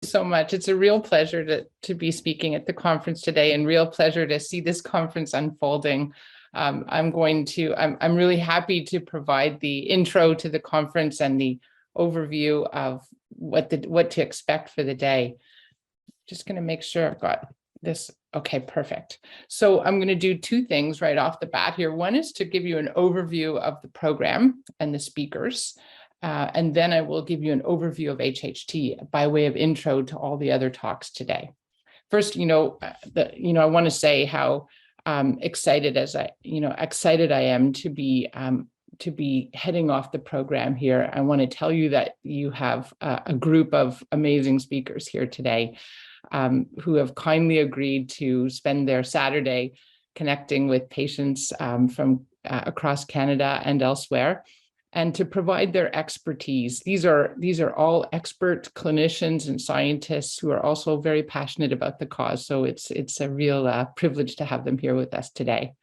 so much. It's a real pleasure to be speaking at the conference today, and real pleasure to see this conference unfolding. I'm really happy to provide the intro to the conference and the overview of what to expect for the day. Just going to make sure I've got this. Okay, perfect. So I'm going to do two things right off the bat here. One is to give you an overview of the program and the speakers. And then I will give you an overview of HHT by way of intro to all the other talks today. First, I want to say how excited I am to be heading off the program here. I want to tell you that you have a group of amazing speakers here today who have kindly agreed to spend their Saturday connecting with patients from across Canada and elsewhere, and to provide their expertise. These are all expert clinicians and scientists who are also very passionate about the cause. So it's a real privilege to have them here with us today.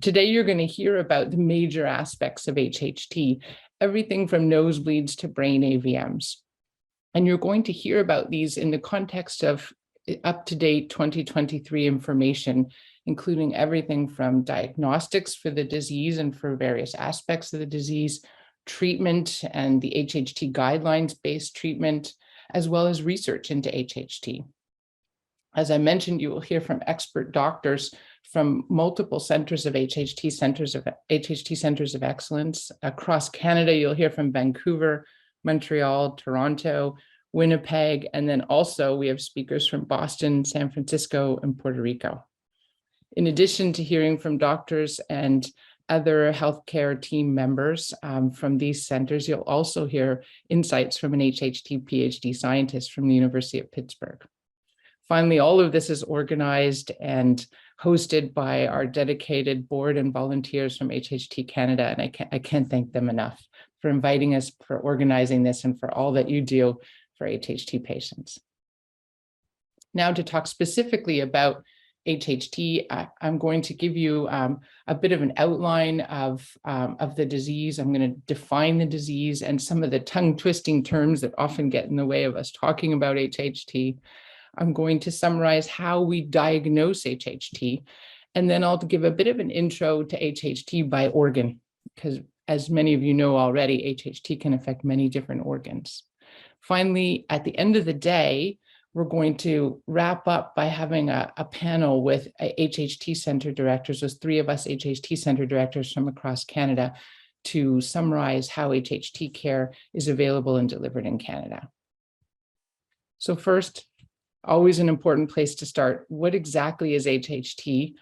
Today, you're going to hear about the major aspects of HHT, everything from nosebleeds to brain EVMS. And you're going to hear about these in the context of up-to-date 2023 information, including everything from diagnostics for the disease and for various aspects of the disease, treatment and the HHT guidelines-based treatment, as well as research into HHT. As I mentioned, you will hear from expert doctors from multiple centers of HHT centers of excellence. Across Canada, you'll hear from Vancouver, Montreal, Toronto, Winnipeg, and then also we have speakers from Boston, San Francisco, and Puerto Rico. In addition to hearing from doctors and other healthcare team members from these centers, you'll also hear insights from an HHT PhD scientist from the University of Pittsburgh. Finally, all of this is organized and hosted by our dedicated board and volunteers from HHT Canada, and I can't thank them enough for inviting us, for organizing this, and for all that you do for HHT patients. Now, to talk specifically about HHT, I'm going to give you a bit of an outline of the disease. I'm going to define the disease and some of the tongue-twisting terms that often get in the way of us talking about HHT. I'm going to summarize how we diagnose HHT, and then I'll give a bit of an intro to HHT by organ, because as many of you know already, HHT can affect many different organs. Finally, at the end of the day, we're going to wrap up by having a panel with HHT Centre directors, those three of us HHT Centre directors from across Canada, to summarize how HHT care is available and delivered in Canada. So first, always an important place to start. What exactly is HHT?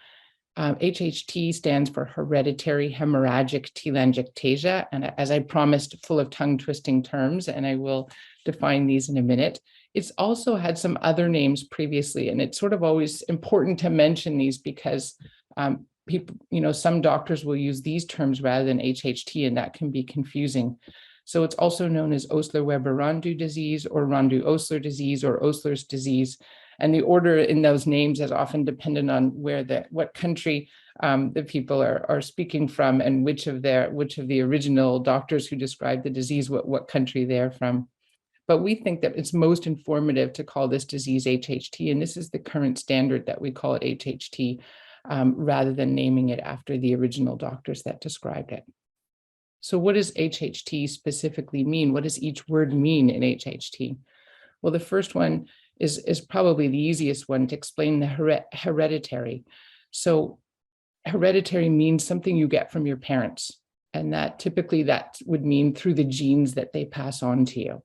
HHT stands for Hereditary Hemorrhagic Telangiectasia, and as I promised, full of tongue-twisting terms, and I will define these in a minute. It's also had some other names previously, and it's sort of always important to mention these because people, some doctors will use these terms rather than HHT, and that can be confusing. So it's also known as Osler-Weber-Rondeau disease or Rondeau-Osler disease or Osler's disease. And the order in those names is often dependent on what country the people are speaking from, and which of the original doctors who described the disease, what country they're from. But we think that it's most informative to call this disease HHT, and this is the current standard that we call it HHT, rather than naming it after the original doctors that described it. So what does HHT specifically mean? What does each word mean in HHT? Well, the first one is probably the easiest one to explain, the hereditary. So hereditary means something you get from your parents, and that typically that would mean through the genes that they pass on to you.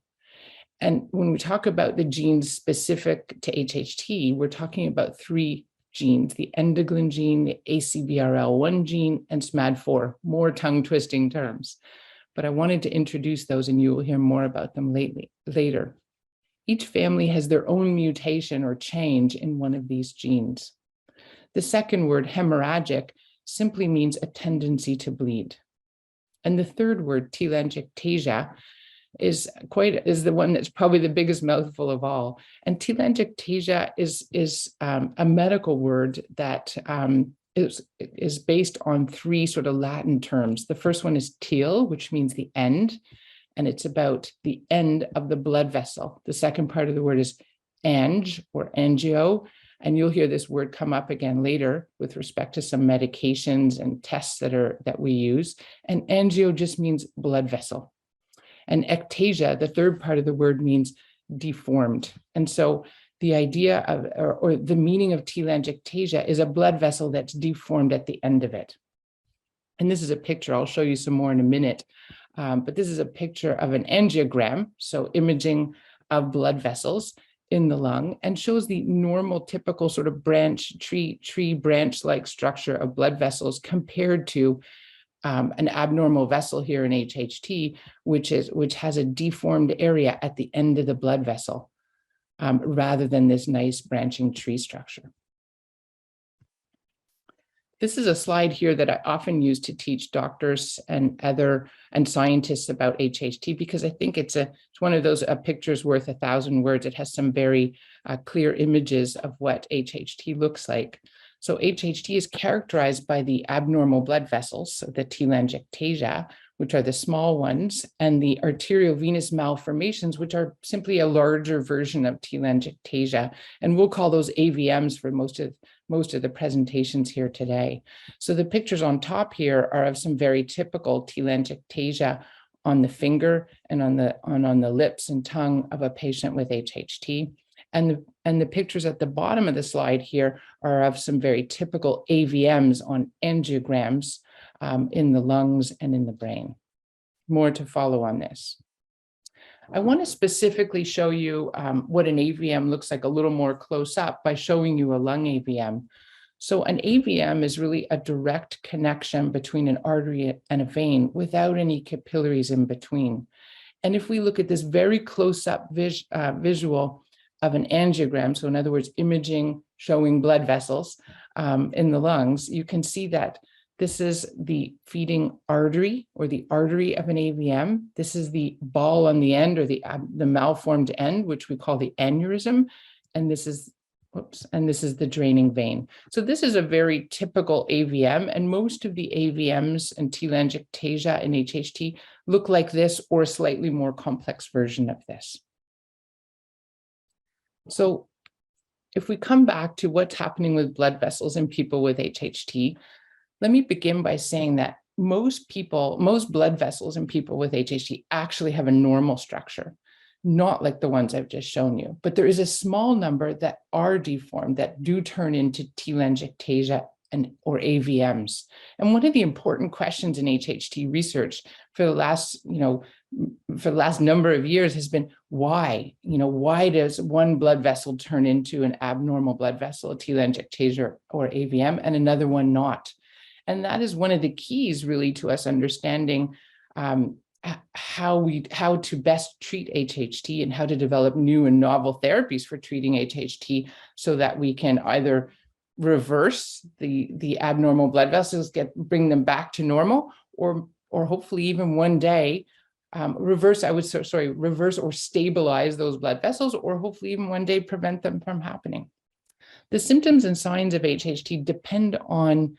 And when we talk about the genes specific to HHT, we're talking about three genes: the endoglin gene, the ACVRL1 gene, and SMAD4, more tongue-twisting terms. But I wanted to introduce those, and you will hear more about them later. Each family has their own mutation or change in one of these genes. The second word, hemorrhagic, simply means a tendency to bleed. And the third word, telangiectasia, is the one that's probably the biggest mouthful of all. And telangiectasia is a medical word that is based on three sort of Latin terms. The first one is tel, which means the end, and it's about the end of the blood vessel. The second part of the word is or angio, and you'll hear this word come up again later with respect to some medications and tests that we use. And angio just means blood vessel. And ectasia, the third part of the word, means deformed. And so the idea of, or the meaning of telangiectasia is a blood vessel that's deformed at the end of it. And this is a picture, I'll show you some more in a minute, but this is a picture of an angiogram, so imaging of blood vessels in the lung, and shows the normal, typical sort of tree branch-like structure of blood vessels compared to an abnormal vessel here in HHT, which has a deformed area at the end of the blood vessel, rather than this nice branching tree structure. This is a slide here that I often use to teach doctors and scientists about HHT, because I think it's one of those pictures worth 1,000 words. It has some very clear images of what HHT looks like. So HHT is characterized by the abnormal blood vessels, so the telangiectasia, which are the small ones, and the arteriovenous malformations, which are simply a larger version of telangiectasia. And we'll call those AVMs for most of the presentations here today. So the pictures on top here are of some very typical telangiectasia on the finger and on the lips and tongue of a patient with HHT. And the pictures at the bottom of the slide here are of some very typical AVMs on angiograms in the lungs and in the brain. More to follow on this. I want to specifically show you what an AVM looks like a little more close up by showing you a lung AVM. So an AVM is really a direct connection between an artery and a vein without any capillaries in between. And if we look at this very close up visual of an angiogram, so in other words, imaging showing blood vessels in the lungs, you can see that this is the feeding artery, or the artery of an AVM. This is the ball on the end, or the malformed end, which we call the aneurysm. And this is the draining vein. So this is a very typical AVM, and most of the AVMs and telangiectasia in HHT look like this, or a slightly more complex version of this. So if we come back to what's happening with blood vessels in people with HHT, let me begin by saying that most blood vessels in people with HHT actually have a normal structure, not like the ones I've just shown you. But there is a small number that are deformed, that do turn into telangiectasia or AVMs. And one of the important questions in HHT research for the last number of years has been why? Why does one blood vessel turn into an abnormal blood vessel, a telangiectasia or AVM, and another one not? And that is one of the keys really to us understanding how to best treat HHT and how to develop new and novel therapies for treating HHT, so that we can either reverse the abnormal blood vessels, bring them back to normal, or hopefully even one day reverse or stabilize those blood vessels, or hopefully even one day prevent them from happening. The symptoms and signs of HHT depend on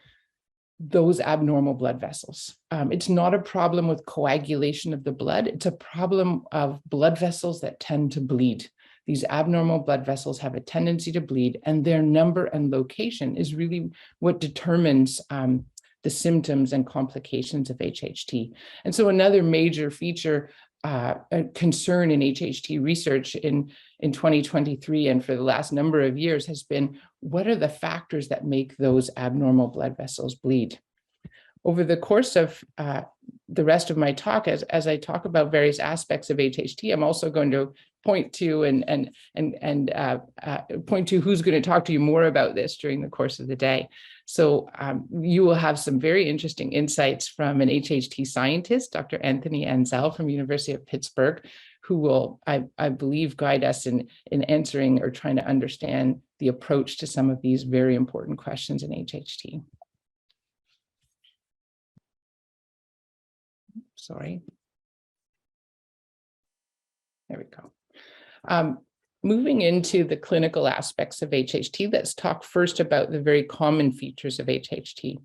those abnormal blood vessels. It's not a problem with coagulation of the blood. It's a problem of blood vessels that tend to bleed. These abnormal blood vessels have a tendency to bleed, and their number and location is really what determines the symptoms and complications of HHT. And so another major feature, a concern in HHT research in 2023 and for the last number of years has been, what are the factors that make those abnormal blood vessels bleed? Over the course of the rest of my talk, as I talk about various aspects of HHT, I'm also going to point to point to who's going to talk to you more about this during the course of the day. So you will have some very interesting insights from an HHT scientist, Dr. Anthony Ansel from University of Pittsburgh, who will, I believe, guide us in answering or trying to understand the approach to some of these very important questions in HHT. Sorry. There we go. Moving into the clinical aspects of HHT, let's talk first about the very common features of HHT.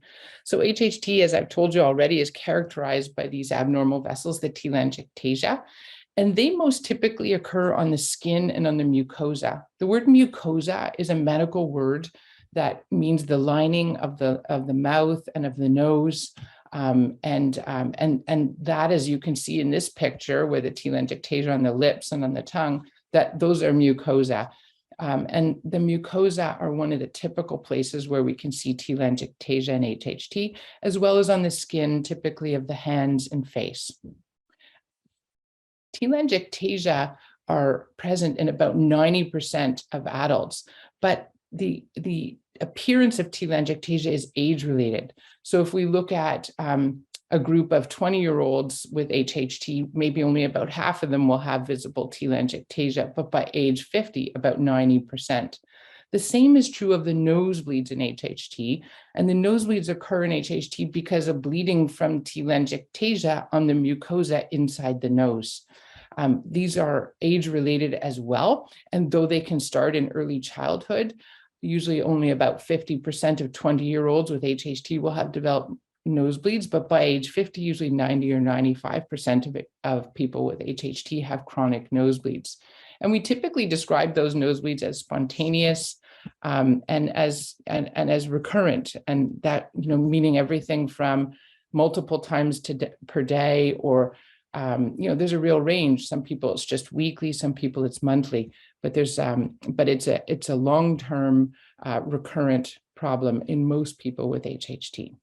So HHT, as I've told you already, is characterized by these abnormal vessels, the telangiectasia. And they most typically occur on the skin and on the mucosa. The word mucosa is a medical word that means the lining of the mouth and of the nose. And that, as you can see in this picture with the telangiectasia on the lips and on the tongue, that those are mucosa. And the mucosa are one of the typical places where we can see telangiectasia and HHT, as well as on the skin, typically of the hands and face. Telangiectasia are present in about 90% of adults, but the appearance of telangiectasia is age-related. So if we look at a group of 20-year-olds with HHT, maybe only about half of them will have visible telangiectasia, but by age 50, about 90%. The same is true of the nosebleeds in HHT, and the nosebleeds occur in HHT because of bleeding from telangiectasia on the mucosa inside the nose. These are age-related as well, and though they can start in early childhood, usually only about 50% of 20-year-olds with HHT will have developed nosebleeds, but by age 50, usually 90 or 95% of people with HHT have chronic nosebleeds. And we typically describe those nosebleeds as spontaneous and as recurrent, and that, meaning everything from multiple times per day, or there's a real range. Some people it's just weekly, some people it's monthly, but it's a long-term recurrent problem in most people with HHT.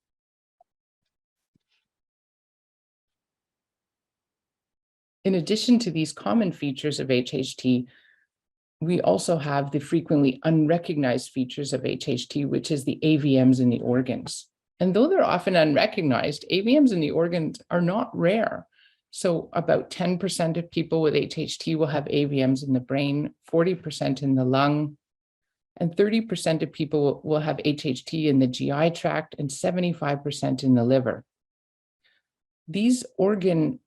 In addition to these common features of HHT, we also have the frequently unrecognized features of HHT, which is the AVMs in the organs. And though they're often unrecognized, AVMs in the organs are not rare. So about 10% of people with HHT will have AVMs in the brain, 40% in the lung, and 30% of people will have HHT in the GI tract, and 75% in the liver. This organ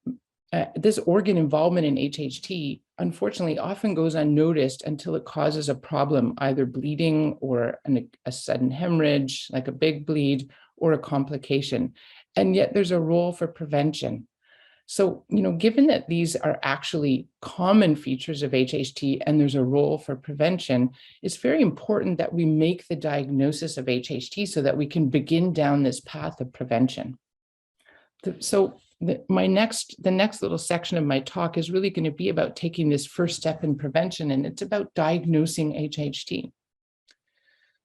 involvement in HHT, unfortunately, often goes unnoticed until it causes a problem, either bleeding or a sudden hemorrhage, like a big bleed, or a complication. And yet there's a role for prevention. So, given that these are actually common features of HHT and there's a role for prevention, it's very important that we make the diagnosis of HHT so that we can begin down this path of prevention. So the next little section of my talk is really going to be about taking this first step in prevention, and it's about diagnosing HHT.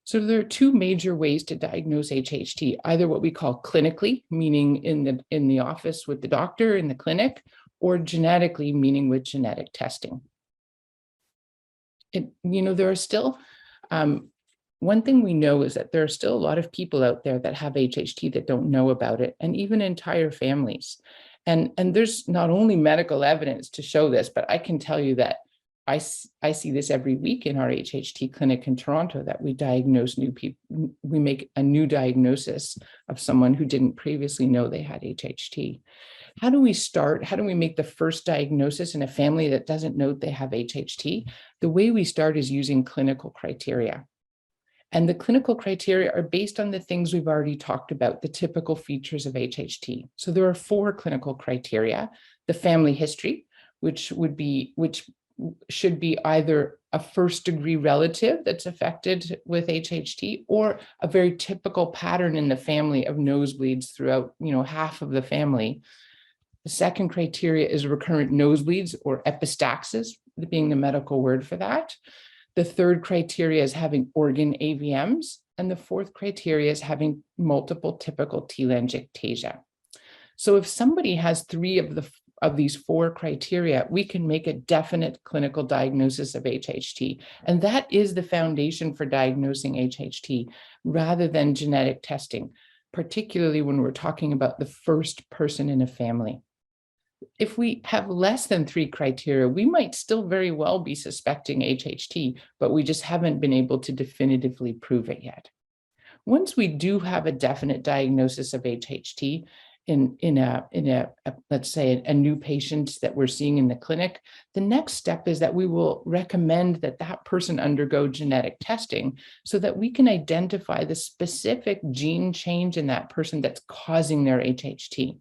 So there are two major ways to diagnose HHT, either what we call clinically, meaning in the office with the doctor in the clinic, or genetically, meaning with genetic testing. There are still, one thing we know is that there are still a lot of people out there that have HHT that don't know about it, and even entire families. And there's not only medical evidence to show this, but I can tell you that I see this every week in our HHT clinic in Toronto, that we diagnose new people. We make a new diagnosis of someone who didn't previously know they had HHT. How do we start? How do we make the first diagnosis in a family that doesn't know they have HHT? The way we start is using clinical criteria. And the clinical criteria are based on the things we've already talked about, the typical features of HHT. So there are 4 clinical criteria: the family history, which should be either a first-degree relative that's affected with HHT, or a very typical pattern in the family of nosebleeds throughout, half of the family. The second criteria is recurrent nosebleeds, or epistaxis, being the medical word for that. The third criteria is having organ AVMs, and the fourth criteria is having multiple typical telangiectasia. So if somebody has 3 of these 4 criteria, we can make a definite clinical diagnosis of HHT. And that is the foundation for diagnosing HHT, rather than genetic testing, particularly when we're talking about the first person in a family. If we have less than 3 criteria, we might still very well be suspecting HHT, but we just haven't been able to definitively prove it yet. Once we do have a definite diagnosis of HHT, let's say a new patient that we're seeing in the clinic, the next step is that we will recommend that that person undergo genetic testing so that we can identify the specific gene change in that person that's causing their HHT.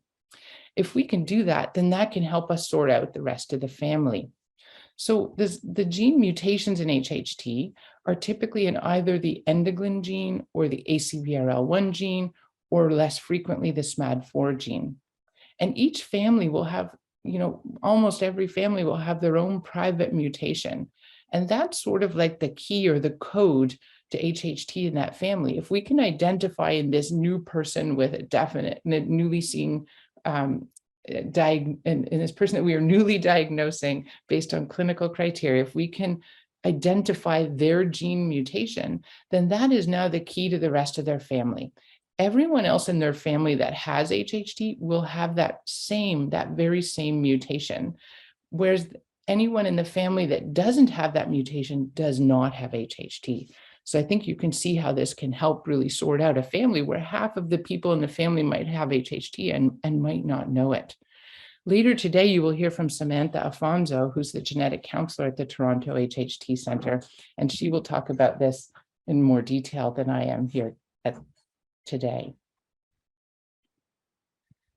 If we can do that, then that can help us sort out the rest of the family. So the gene mutations in HHT are typically in either the endoglin gene or the ACVRL1 gene, or less frequently the SMAD4 gene. And each family will have, almost every family will have their own private mutation. And that's sort of like the key or the code to HHT in that family. If we can identify in this new person with a definite, newly seen in this person that we are newly diagnosing based on clinical criteria, if we can identify their gene mutation, then that is now the key to the rest of their family. Everyone else in their family that has HHT will have that very same mutation, whereas anyone in the family that doesn't have that mutation does not have HHT. So I think you can see how this can help really sort out a family where half of the people in the family might have HHT and might not know it. Later today, you will hear from Samantha Afonso, who's the genetic counselor at the Toronto HHT Centre, and she will talk about this in more detail than I am here today.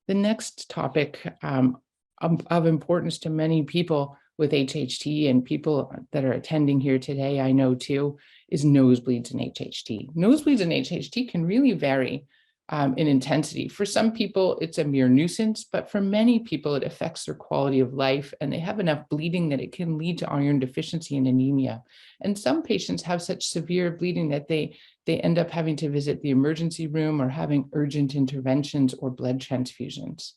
The next topic of importance to many people with HHT and people that are attending here today, I know too, is nosebleeds in HHT. Nosebleeds in HHT can really vary in intensity. For some people, it's a mere nuisance, but for many people, it affects their quality of life, and they have enough bleeding that it can lead to iron deficiency and anemia. And some patients have such severe bleeding that they end up having to visit the emergency room or having urgent interventions or blood transfusions.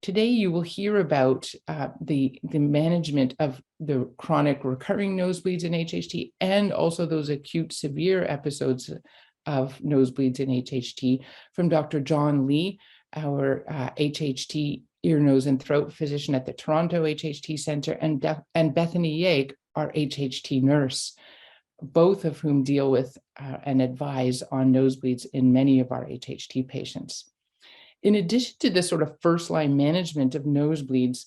Today, you will hear about the management of the chronic recurring nosebleeds in HHT and also those acute severe episodes of nosebleeds in HHT from Dr. John Lee, our HHT ear, nose, and throat physician at the Toronto HHT Centre, and Bethany Yake, our HHT nurse, both of whom deal with and advise on nosebleeds in many of our HHT patients. In addition to this sort of first-line management of nosebleeds,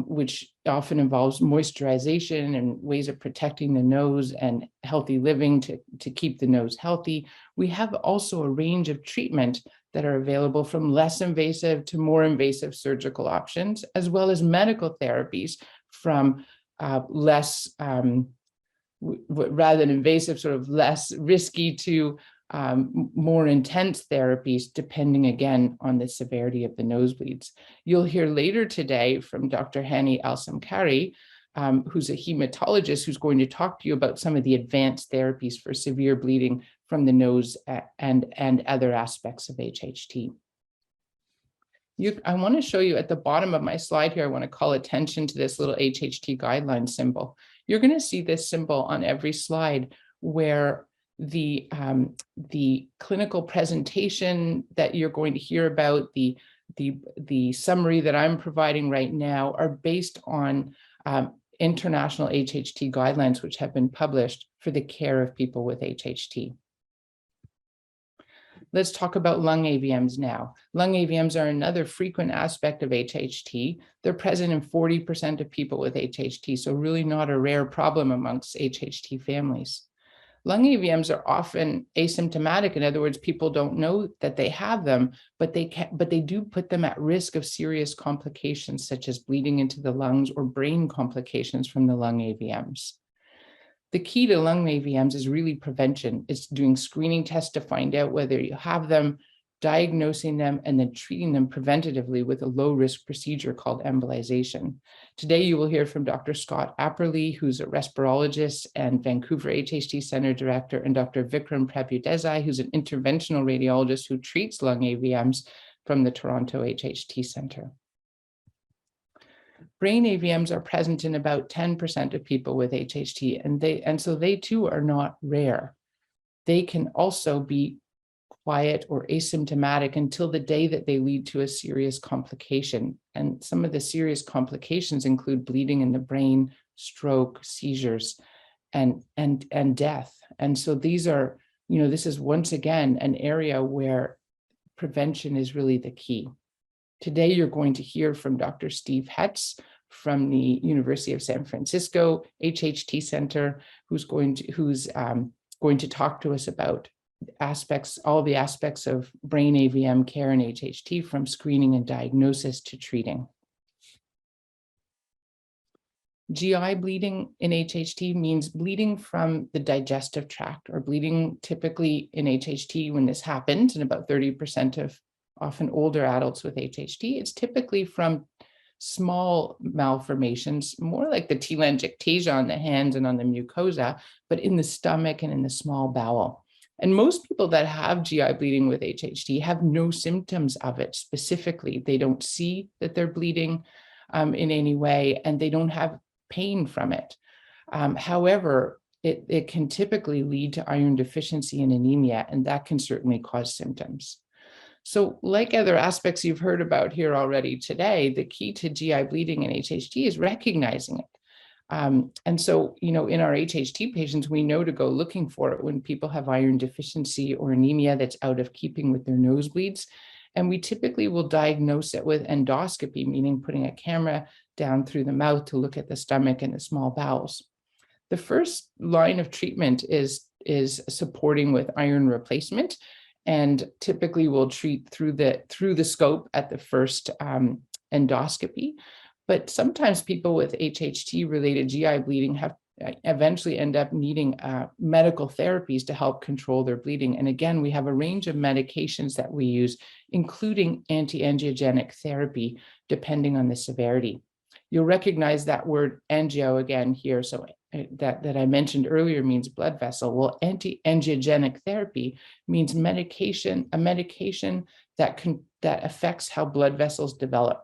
which often involves moisturization and ways of protecting the nose and healthy living to keep the nose healthy, we have also a range of treatment that are available, from less invasive to more invasive surgical options, as well as medical therapies from less, rather than invasive, sort of less risky to more intense therapies, depending again on the severity of the nosebleeds. You'll hear later today from Dr. Hani Al-Samkari, who's a hematologist, who's going to talk to you about some of the advanced therapies for severe bleeding from the nose and other aspects of HHT. I want to show you at the bottom of my slide here, I want to call attention to this little HHT guideline symbol. You're going to see this symbol on every slide where the clinical presentation that you're going to hear about, the summary that I'm providing right now, are based on international HHT guidelines, which have been published for the care of people with HHT. Let's talk about lung AVMs now. Lung AVMs are another frequent aspect of HHT. They're present in 40% of people with HHT, so really not a rare problem amongst HHT families. Lung AVMs are often asymptomatic. In other words, people don't know that they have them, but they do put them at risk of serious complications, such as bleeding into the lungs or brain complications from the lung AVMs. The key to lung AVMs is really prevention. It's doing screening tests to find out whether you have them, diagnosing them, and then treating them preventatively with a low-risk procedure called embolization. Today, you will hear from Dr. Scott Apperly, who's a respirologist and Vancouver HHT Centre Director, and Dr. Vikram Prabhudesai, who's an interventional radiologist who treats lung AVMs from the Toronto HHT Centre. Brain AVMs are present in about 10% of people with HHT, and so they too are not rare. They can also be quiet or asymptomatic until the day that they lead to a serious complication. And some of the serious complications include bleeding in the brain, stroke, seizures, and death. And so these are, this is once again an area where prevention is really the key. Today, you're going to hear from Dr. Steve Hetz from the University of San Francisco HHT Center, who's going to talk to us about all the aspects of brain AVM care and HHT, from screening and diagnosis to treating. GI bleeding in HHT means bleeding from the digestive tract, or bleeding typically in HHT when this happens, in about 30% of often older adults with HHT, it's typically from small malformations, more like the telangiectasia on the hands and on the mucosa, but in the stomach and in the small bowel. And most people that have GI bleeding with HHT have no symptoms of it specifically. They don't see that they're bleeding in any way, and they don't have pain from it. However, it can typically lead to iron deficiency and anemia, and that can certainly cause symptoms. So like other aspects you've heard about here already today, the key to GI bleeding in HHT is recognizing it. And so, in our HHT patients, we know to go looking for it when people have iron deficiency or anemia that's out of keeping with their nosebleeds. And we typically will diagnose it with endoscopy, meaning putting a camera down through the mouth to look at the stomach and the small bowels. The first line of treatment is supporting with iron replacement, and typically we'll treat through the scope at the first endoscopy. But sometimes people with HHT-related GI bleeding eventually end up needing medical therapies to help control their bleeding. And again, we have a range of medications that we use, including anti-angiogenic therapy, depending on the severity. You'll recognize that word angio again here. So that I mentioned earlier means blood vessel. Well, anti-angiogenic therapy means a medication that affects how blood vessels develop.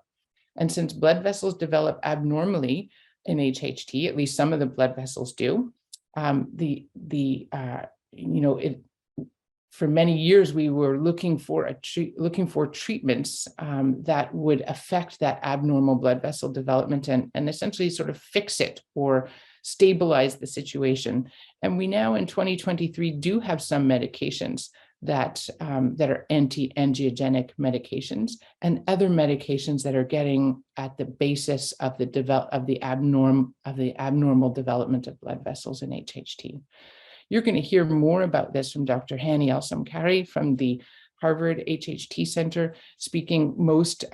And since blood vessels develop abnormally in HHT, at least some of the blood vessels do, for many years we were looking for treatments that would affect that abnormal blood vessel development and essentially sort of fix it or stabilize the situation. And we now in 2023 do have some medications that are anti-angiogenic medications, and other medications that are getting at the basis of the abnormal development of blood vessels in HHT. You're going to hear more about this from Dr. Hani El-Samkari from the Harvard HHT Centre, speaking most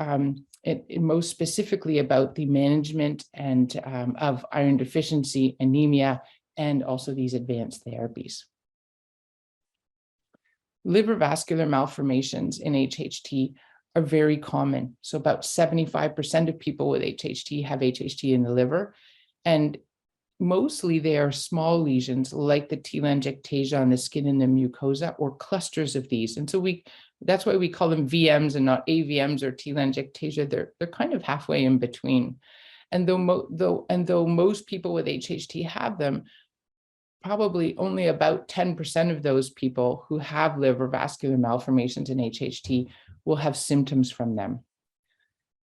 specifically about the management and of iron deficiency, anemia, and also these advanced therapies. Liver vascular malformations in HHT are very common. So about 75% of people with HHT have HHT in the liver, and mostly they are small lesions like the telangiectasia on the skin and the mucosa, or clusters of these. And so that's why we call them VMs and not AVMs or telangiectasia. They're kind of halfway in between. And though most people with HHT have them, probably only about 10% of those people who have liver vascular malformations in HHT will have symptoms from them.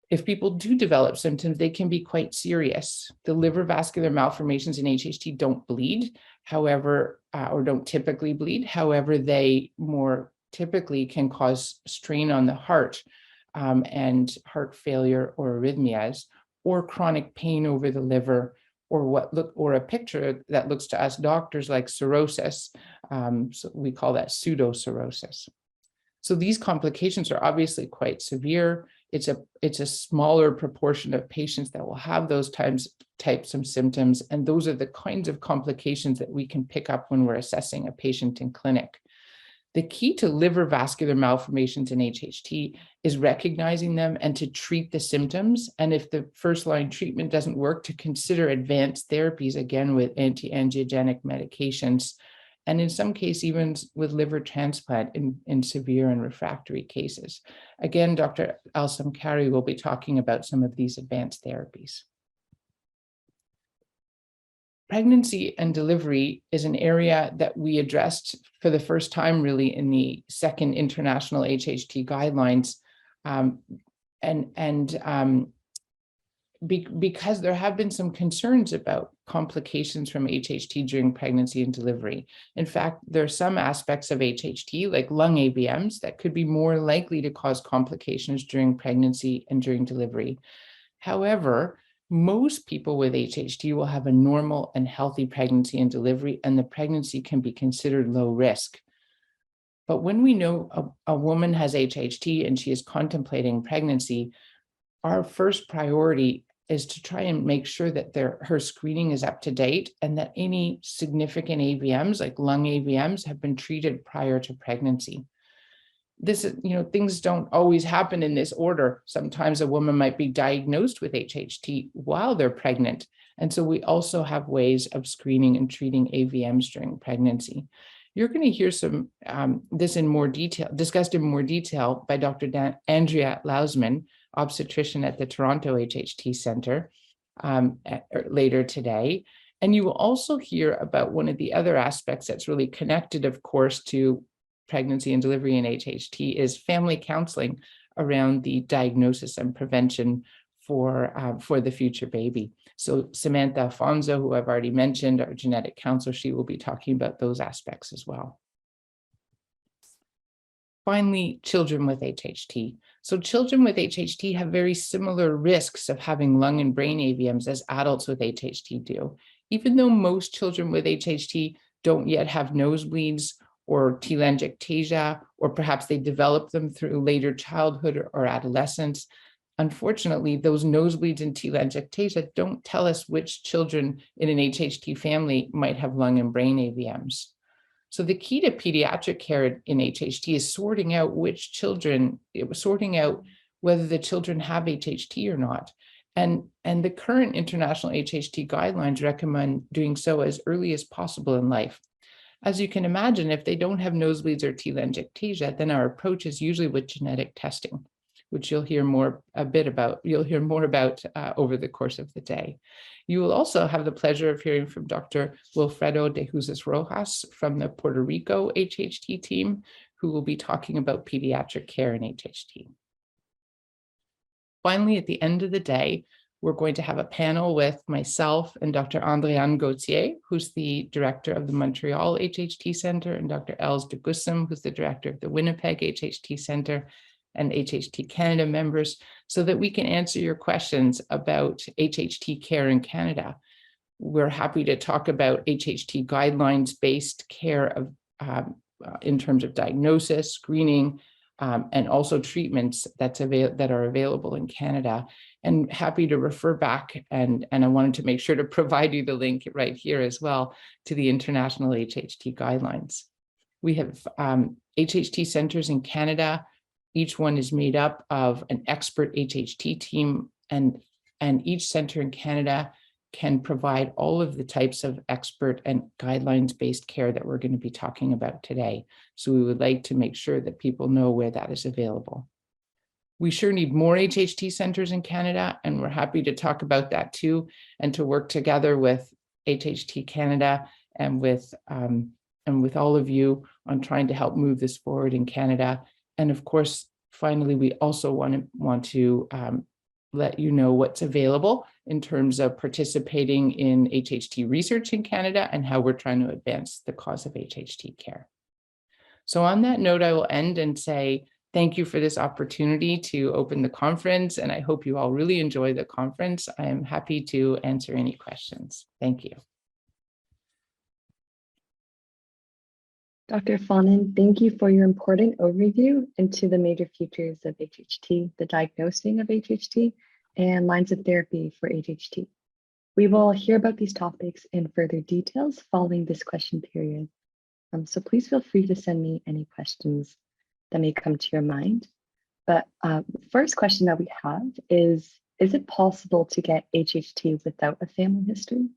If people do develop symptoms, they can be quite serious. The liver vascular malformations in HHT don't bleed, however, or don't typically bleed. However, they more typically can cause strain on the heart and heart failure or arrhythmias, or chronic pain over the liver, or a picture that looks to us doctors like cirrhosis. So we call that pseudocirrhosis. So these complications are obviously quite severe. It's a smaller proportion of patients that will have those types of symptoms, and those are the kinds of complications that we can pick up when we're assessing a patient in clinic. The key to liver vascular malformations in HHT is recognizing them and to treat the symptoms. And if the first line treatment doesn't work, to consider advanced therapies, again, with anti-angiogenic medications, and in some cases, even with liver transplant in severe and refractory cases. Again, Dr. El-Samkari will be talking about some of these advanced therapies. Pregnancy and delivery is an area that we addressed for the first time really in the second International HHT Guidelines. Because there have been some concerns about complications from HHT during pregnancy and delivery. In fact, there are some aspects of HHT, like lung AVMs, that could be more likely to cause complications during pregnancy and during delivery. However, most people with HHT will have a normal and healthy pregnancy and delivery, and the pregnancy can be considered low risk. But when we know a woman has HHT and she is contemplating pregnancy, our first priority is to try and make sure that her screening is up to date and that any significant AVMs, like lung AVMs, have been treated prior to pregnancy. This is, things don't always happen in this order. Sometimes a woman might be diagnosed with HHT while they're pregnant. And so we also have ways of screening and treating AVMs during pregnancy. You're going to hear some this in more detail, discussed in more detail by Dr. Andrea Lausman, obstetrician at the Toronto HHT Centre later today. And you will also hear about one of the other aspects that's really connected, of course, to pregnancy and delivery in HHT is family counseling around the diagnosis and prevention for the future baby. So Samantha Afonso, who I've already mentioned, our genetic counselor, she will be talking about those aspects as well. Finally, children with HHT. So children with HHT have very similar risks of having lung and brain AVMs as adults with HHT do. Even though most children with HHT don't yet have nosebleeds or telangiectasia, or perhaps they develop them through later childhood or adolescence, unfortunately, those nosebleeds and telangiectasia don't tell us which children in an HHT family might have lung and brain AVMs. So the key to pediatric care in HHT is sorting out sorting out whether the children have HHT or not. And the current International HHT Guidelines recommend doing so as early as possible in life. As you can imagine, if they don't have nosebleeds or telangiectasia, then our approach is usually with genetic testing, which you'll hear more about over the course of the day. You will also have the pleasure of hearing from Dr. Wilfredo de Jesus Rojas from the Puerto Rico HHT team, who will be talking about pediatric care in HHT. Finally, at the end of the day, we're going to have a panel with myself and Dr. Andréane Gauthier, who's the director of the Montreal HHT Centre, and Dr. Els de Gussum, who's the director of the Winnipeg HHT Centre, and HHT Canada members, so that we can answer your questions about HHT care in Canada. We're happy to talk about HHT guidelines-based care of, in terms of diagnosis, screening, and also treatments that are available in Canada, and happy to refer back. And I wanted to make sure to provide you the link right here as well to the International HHT Guidelines. We have HHT centers in Canada. Each one is made up of an expert HHT team, and each center in Canada can provide all of the types of expert and guidelines-based care that we're going to be talking about today. So we would like to make sure that people know where that is available. We sure need more HHT centers in Canada, and we're happy to talk about that too, and to work together with HHT Canada and with all of you on trying to help move this forward in Canada. And of course, finally, we also want to let you know what's available in terms of participating in HHT research in Canada and how we're trying to advance the cause of HHT care. So on that note, I will end and say thank you for this opportunity to open the conference, and I hope you all really enjoy the conference. I am happy to answer any questions. Thank you. Dr. Faughnan, thank you for your important overview into the major features of HHT, the diagnosing of HHT, and lines of therapy for HHT. We will hear about these topics in further details following this question period. So please feel free to send me any questions that may come to your mind. But first question that we have is it possible to get HHT without a family history?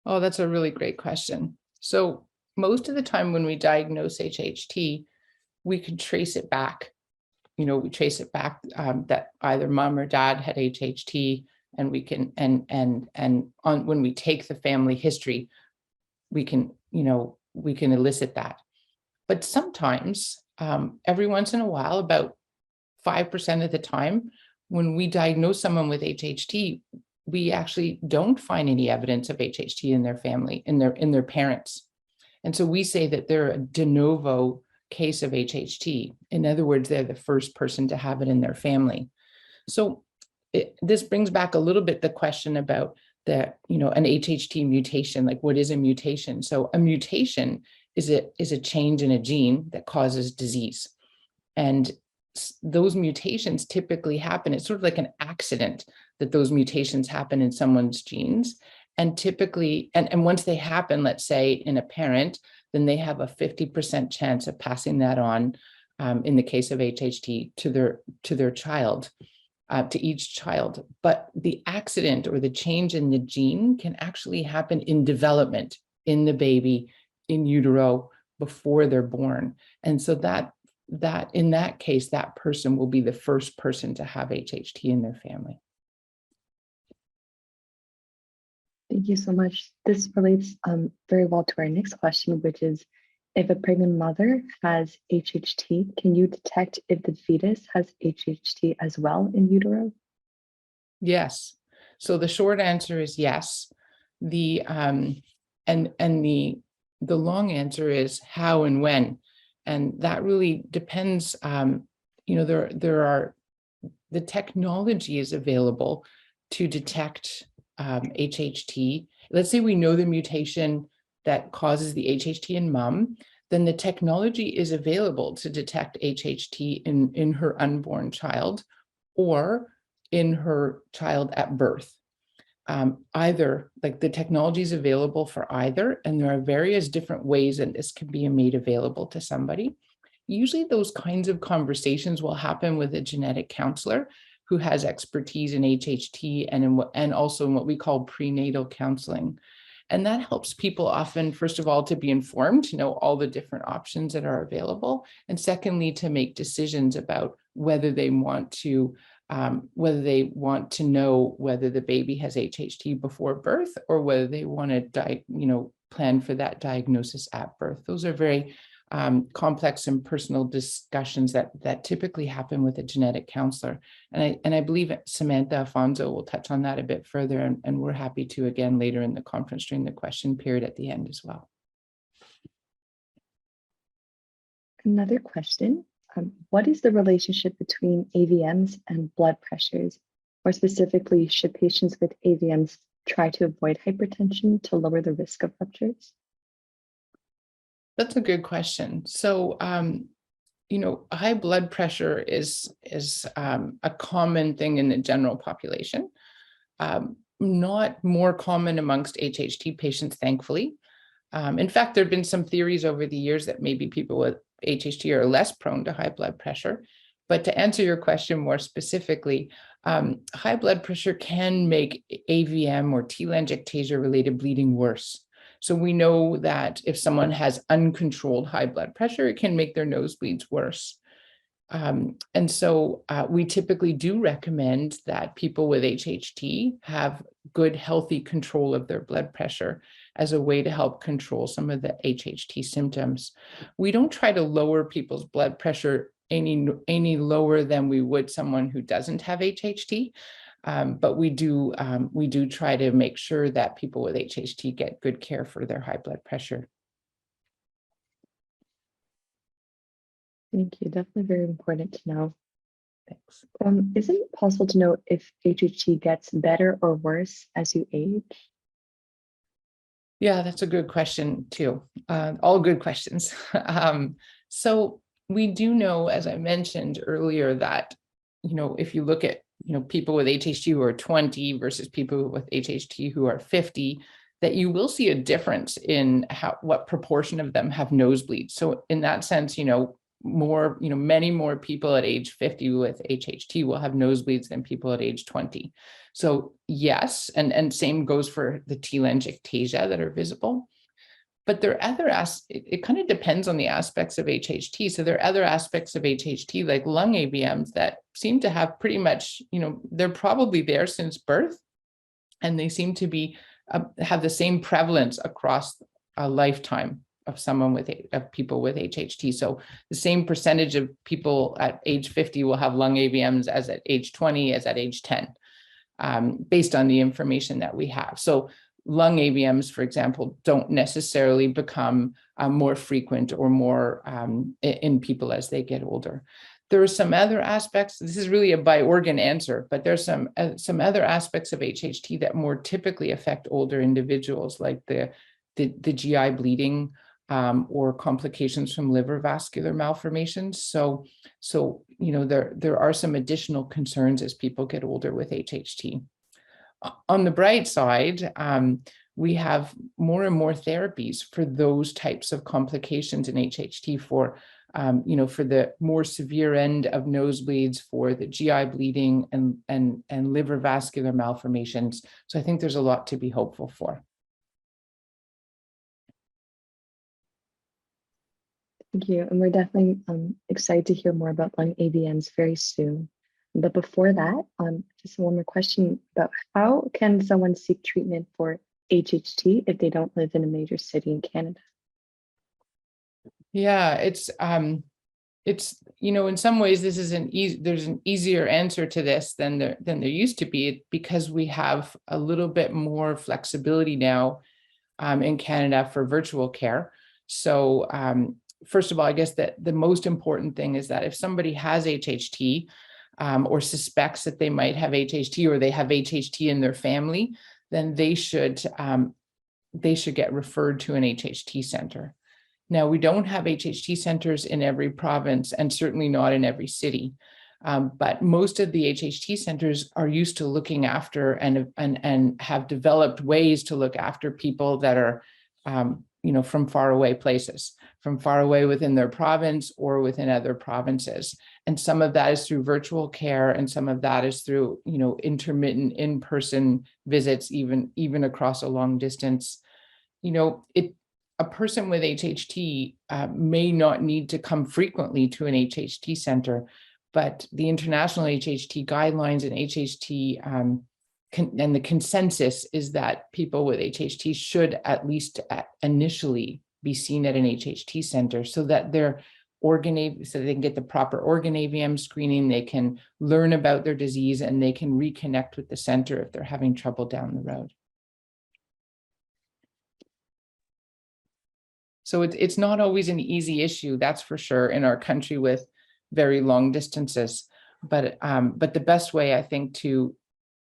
Oh, that's a really great question. So most of the time when we diagnose HHT, we can trace it back. We trace it back that either mom or dad had HHT, and we can, when we take the family history, we can elicit that. But sometimes, every once in a while, about 5% of the time, when we diagnose someone with HHT, we actually don't find any evidence of HHT in their family, in their parents. And so we say that they're a de novo case of HHT. In other words, they're the first person to have it in their family. So this brings back a little bit the question about an HHT mutation, like what is a mutation? So a mutation is a change in a gene that causes disease. And those mutations typically happen. It's sort of like an accident that those mutations happen in someone's genes. And typically, and once they happen, let's say in a parent, then they have a 50% chance of passing that on, in the case of HHT, to their child, to each child. But the accident or the change in the gene can actually happen in development, in the baby, in utero, before they're born. And so that in that case, that person will be the first person to have HHT in their family. Thank you so much. This relates very well to our next question, which is, if a pregnant mother has HHT, can you detect if the fetus has HHT as well in utero? Yes. So the short answer is yes. The long answer is how and when. And that really depends. The technology is available to detect HHT. Let's say we know the mutation that causes the HHT in mom, then the technology is available to detect HHT in her unborn child or in her child at birth. Either, like, the technology is available for either, and there are various different ways that this can be made available to somebody. Usually those kinds of conversations will happen with a genetic counselor who has expertise in HHT and also in what we call prenatal counseling. And that helps people often, first of all, to be informed, to know all the different options that are available, and secondly, to make decisions about whether they want to know whether the baby has HHT before birth, or whether they want to plan for that diagnosis at birth. Those are very complex and personal discussions that typically happen with a genetic counselor. And I believe Samantha Afonso will touch on that a bit further, and we're happy to again later in the conference during the question period at the end as well. Another question. What is the relationship between EVMS and blood pressures? Or specifically, should patients with EVMS try to avoid hypertension to lower the risk of ruptures? That's a good question. So, high blood pressure is a common thing in the general population, not more common amongst HHT patients, thankfully. In fact, there have been some theories over the years that maybe people with HHT are less prone to high blood pressure. But to answer your question more specifically, high blood pressure can make AVM or telangiectasia related bleeding worse. So we know that if someone has uncontrolled high blood pressure, it can make their nosebleeds worse. And so we typically do recommend that people with HHT have good, healthy control of their blood pressure as a way to help control some of the HHT symptoms. We don't try to lower people's blood pressure any lower than we would someone who doesn't have HHT. But we do try to make sure that people with HHT get good care for their high blood pressure. Thank you. Definitely very important to know. Thanks. Is it possible to know if HHT gets better or worse as you age? Yeah, that's a good question too. All good questions. So we do know, as I mentioned earlier, that, if you look at, people with HHT who are 20 versus people with HHT who are 50, that you will see a difference in what proportion of them have nosebleeds. So in that sense, many more people at age 50 with HHT will have nosebleeds than people at age 20. So yes, and same goes for the telangiectasia that are visible. But there are other it kind of depends on the aspects of HHT. So there are other aspects of HHT, like lung EVMs, that seem to have pretty much, they're probably there since birth, and they seem to be have the same prevalence across a lifetime of people with HHT. So the same percentage of people at age 50 will have lung EVMs as at age 20 as at age 10, based on the information that we have. So lung EVMs, for example, don't necessarily become more frequent or more in people as they get older. There are some other aspects. This is really a by organ answer, but there's some other aspects of HHT that more typically affect older individuals, like the GI bleeding, or complications from liver vascular malformations. So there are some additional concerns as people get older with HHT. On the bright side, we have more and more therapies for those types of complications in HHT for the more severe end of nosebleeds, for the GI bleeding and liver vascular malformations. So I think there's a lot to be hopeful for. Thank you. And we're definitely excited to hear more about lung EVMs very soon. But before that, just one more question about how can someone seek treatment for HHT if they don't live in a major city in Canada? Yeah, it's in some ways this is there's an easier answer to this than there used to be, because we have a little bit more flexibility now in Canada for virtual care. So first of all, I guess that the most important thing is that if somebody has HHT or suspects that they might have HHT, or they have HHT in their family, then they should get referred to an HHT center. Now, we don't have HHT centers in every province, and certainly not in every city. But most of the HHT centers are used to looking after and have developed ways to look after people that are from faraway places, from far away within their province or within other provinces. And some of that is through virtual care, and some of that is through, intermittent in-person visits, even across a long distance. A person with HHT may not need to come frequently to an HHT center, but the International HHT Guidelines and HHT and the consensus is that people with HHT should at least initially be seen at an HHT center, so that they can get the proper organ EVM screening, they can learn about their disease, and they can reconnect with the center if they're having trouble down the road. So it's not always an easy issue, that's for sure, in our country with very long distances. But the best way, I think, to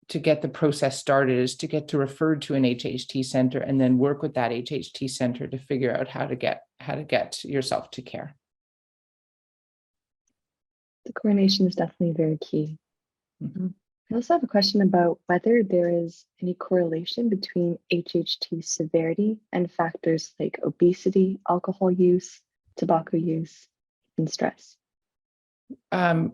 get the process started is to get referred to an HHT center, and then work with that HHT center to figure out how to get yourself to care. The coordination is definitely very key. Mm-hmm. I also have a question about whether there is any correlation between HHT severity and factors like obesity, alcohol use, tobacco use, and stress.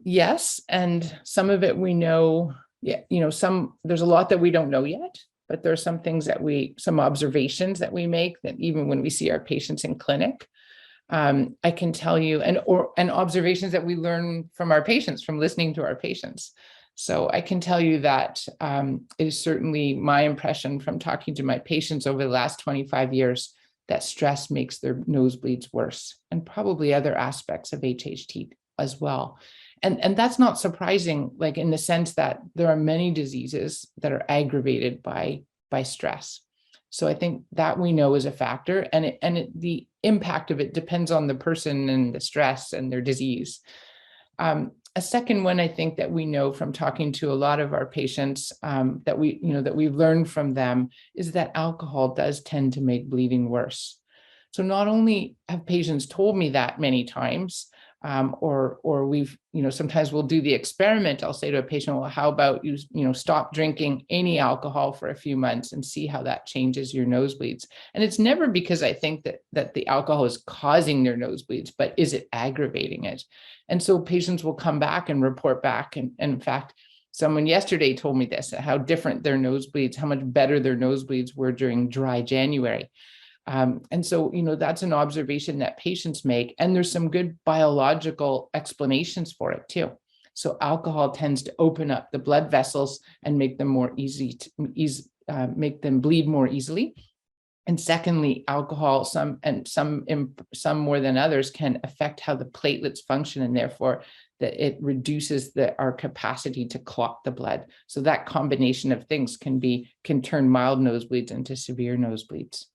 Yes, and some of it we know. Yeah, there's a lot that we don't know yet, but there are some things some observations that we make that even when we see our patients in clinic, I can tell you, and observations that we learn from our patients, from listening to our patients. So I can tell you that it is certainly my impression from talking to my patients over the last 25 years that stress makes their nosebleeds worse, and probably other aspects of HHT as well. And that's not surprising, like in the sense that there are many diseases that are aggravated by stress. So I think that we know is a factor, and the impact of it depends on the person and the stress and their disease. A second one, I think, that we know from talking to a lot of our patients that we've learned from them is that alcohol does tend to make bleeding worse. So not only have patients told me that many times, or we've, sometimes we'll do the experiment. I'll say to a patient, well, how about you stop drinking any alcohol for a few months and see how that changes your nosebleeds. And it's never because I think that the alcohol is causing their nosebleeds, but is it aggravating it? And so patients will come back and report back. And in fact, someone yesterday told me this, how different their nosebleeds, how much better their nosebleeds were during dry January. And so, that's an observation that patients make, and there's some good biological explanations for it too. So alcohol tends to open up the blood vessels and make them more make them bleed more easily. And secondly, alcohol, some more than others, can affect how the platelets function, and therefore that it reduces our capacity to clot the blood. So that combination of things can turn mild nosebleeds into severe nosebleeds.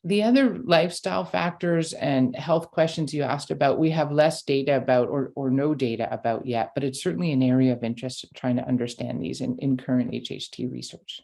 The other lifestyle factors and health questions you asked about, we have less data about or no data about yet, but it's certainly an area of interest in trying to understand these in current HHT research.